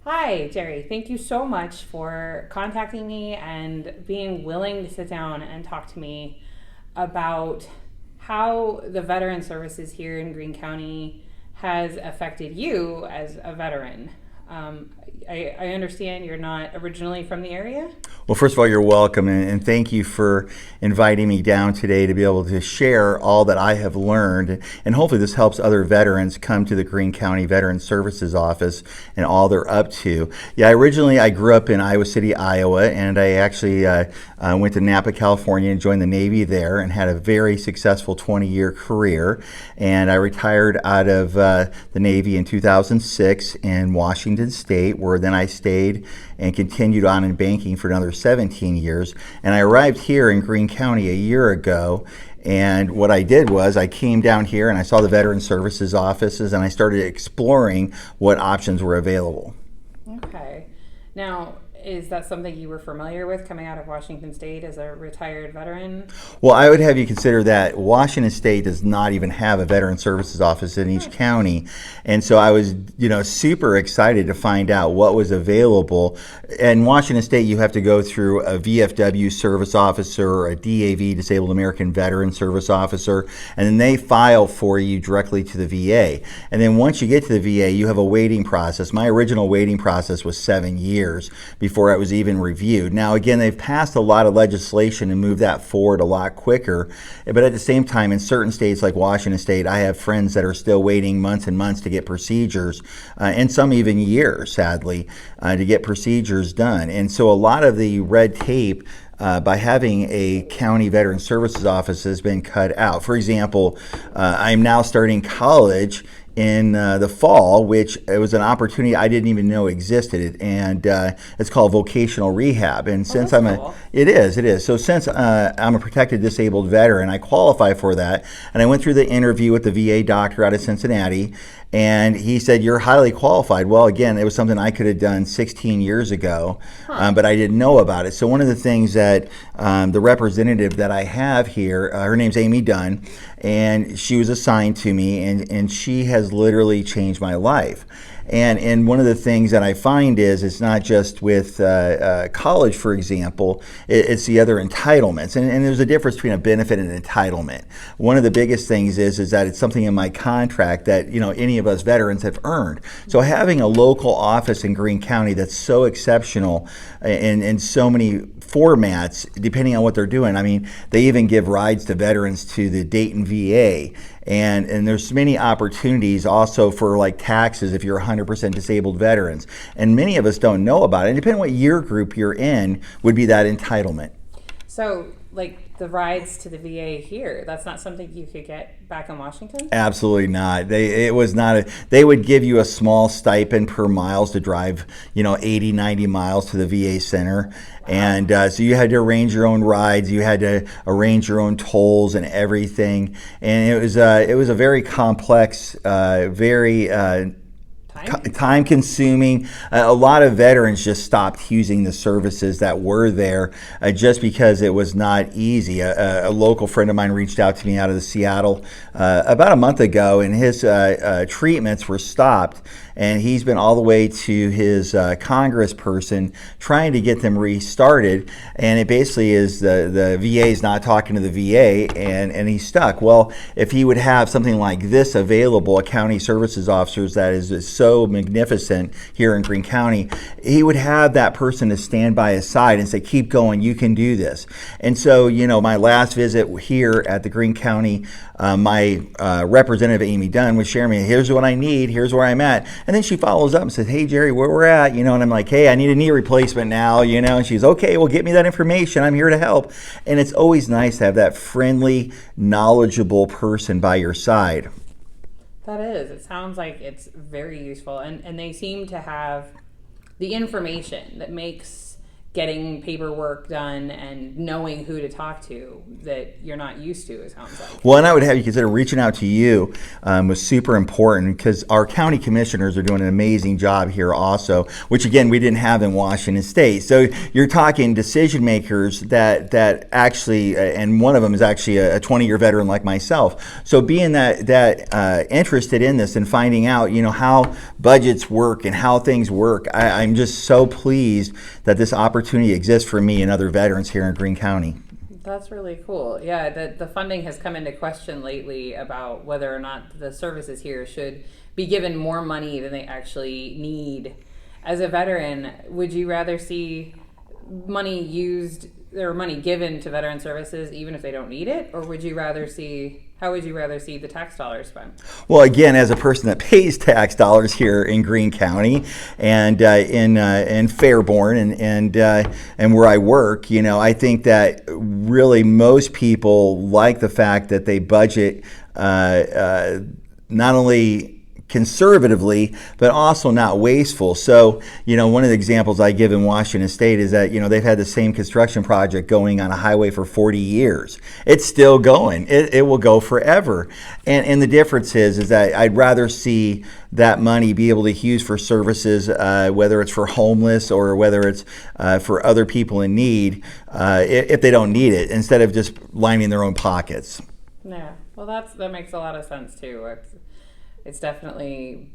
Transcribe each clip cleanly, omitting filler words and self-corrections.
Hi, Jerry. Thank you so much for contacting me and being willing to sit down and talk to me about how the veteran services here in Greene County has affected you as a veteran. Um, I understand you're not originally from the area. Well, first of all, you're welcome, and thank you for inviting me down today to be able to share all that I have learned. And hopefully, this helps other veterans come to the Greene County Veteran Services Office and all they're up to. Yeah, originally I grew up in Iowa City, Iowa, and I actually went to Napa, California, and joined the Navy there, and had a very successful 20-year career. And I retired out of the Navy in 2006 in Washington State, where then I stayed and continued on in banking for another 17 years. And I arrived here in Greene County a year ago. And what I did was I came down here and I saw the Veteran Services offices and I started exploring what options were available. Okay. Now, is that something you were familiar with coming out of Washington State as a retired veteran? Well, I would have you consider that Washington State does not even have a Veteran Services office in each county. And so I was, super excited to find out what was available. In Washington State, you have to go through a VFW service officer or a DAV, Disabled American Veteran Service Officer, and then they file for you directly to the VA. And then once you get to the VA, you have a waiting process. My original waiting process was 7 years before it was even reviewed. Now, again, they've passed a lot of legislation and moved that forward a lot quicker. But at the same time, in certain states like Washington State, I have friends that are still waiting months and months to get procedures, and some even years, sadly, to get procedures done. And so a lot of the red tape by having a county veteran services office has been cut out. For example, I'm now starting college in the fall, which it was an opportunity I didn't even know existed, and it's called vocational rehab. And since That's cool. it is. So since I'm a protected disabled veteran, I qualify for that, and I went through the interview with the VA doctor out of Cincinnati, and he said, "You're highly qualified." Well, again, it was something I could have done 16 years ago, but I didn't know about it. So one of the things that the representative that I have here, her name's Amy Dunn, and she was assigned to me, and she has literally changed my life. And one of the things that I find is it's not just with college, for example, it's the other entitlements. And there's a difference between a benefit and an entitlement. One of the biggest things is that it's something in my contract that any of us veterans have earned. So having a local office in Greene County that's so exceptional in so many formats, depending on what they're doing. I mean, they even give rides to veterans to the Dayton VA. And there's many opportunities also for like taxes if you're 100% disabled veterans. And many of us don't know about it. And depending on what year group you're in would be that entitlement. So, like the rides to the VA here, that's not something you could get back in Washington? Absolutely not. They would give you a small stipend per miles to drive, 80, 90 miles to the VA center. And so you had to arrange your own rides, you had to arrange your own tolls and everything. And it was a very complex, very time consuming. A lot of veterans just stopped using the services that were there just because it was not easy. A local friend of mine reached out to me out of the Seattle about a month ago, and his treatments were stopped. And he's been all the way to his congressperson trying to get them restarted. And it basically is the VA is not talking to the VA, and he's stuck. Well, if he would have something like this available, a county services officers that is so magnificent here in Greene County, he would have that person to stand by his side and say, "Keep going, you can do this." And so, my last visit here at the Greene County, my representative Amy Dunn was sharing me, "Here's what I need, here's where I'm at." And then she follows up and says, "Hey, Jerry, where we're at?" And I'm like, "Hey, I need a knee replacement now," and she's, "Okay, well, get me that information. I'm here to help." And it's always nice to have that friendly, knowledgeable person by your side. That is. It sounds like it's very useful. And they seem to have the information that makes getting paperwork done and knowing who to talk to that you're not used to, it sounds like. Well, and I would have you consider reaching out to you was super important, because our county commissioners are doing an amazing job here also, which again we didn't have in Washington State. So you're talking decision makers that actually, and one of them is actually a 20-year veteran like myself. So being that interested in this and finding out, how budgets work and how things work, I'm just so pleased that this opportunity exists for me and other veterans here in Greene County. That's really cool. Yeah, the funding has come into question lately about whether or not the services here should be given more money than they actually need. As a veteran, would you rather see money used or money given to veteran services even if they don't need it, or would you rather see, how would you rather see the tax dollars spent? Well, again, as a person that pays tax dollars here in Greene County and in Fairborn and where I work, I think that really most people like the fact that they budget not only conservatively, but also not wasteful. So, one of the examples I give in Washington State is that, they've had the same construction project going on a highway for 40 years. It's still going. It will go forever. And the difference is that I'd rather see that money be able to use for services, whether it's for homeless or whether it's for other people in need, if they don't need it, instead of just lining their own pockets. Yeah, well, that makes a lot of sense too. It's definitely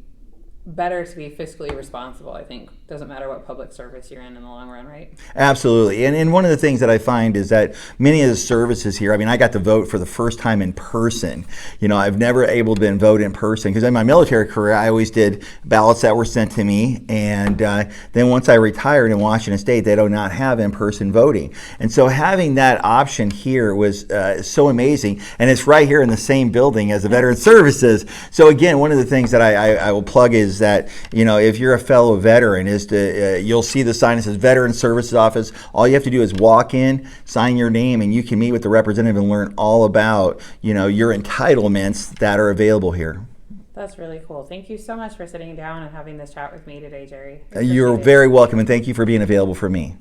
better to be fiscally responsible, I think. Doesn't matter what public service you're in the long run, right? Absolutely. And one of the things that I find is that many of the services here, I got to vote for the first time in person. I've never able to vote in person, because in my military career, I always did ballots that were sent to me. And then once I retired in Washington State, they do not have in-person voting. And so having that option here was so amazing. And it's right here in the same building as the Veteran Services. So again, one of the things that I will plug is that, if you're a fellow veteran, you'll see the sign that says Veteran Services Office. All you have to do is walk in, sign your name, and you can meet with the representative and learn all about, your entitlements that are available here. That's really cool. Thank you so much for sitting down and having this chat with me today, Jerry. You're very welcome, and thank you for being available for me.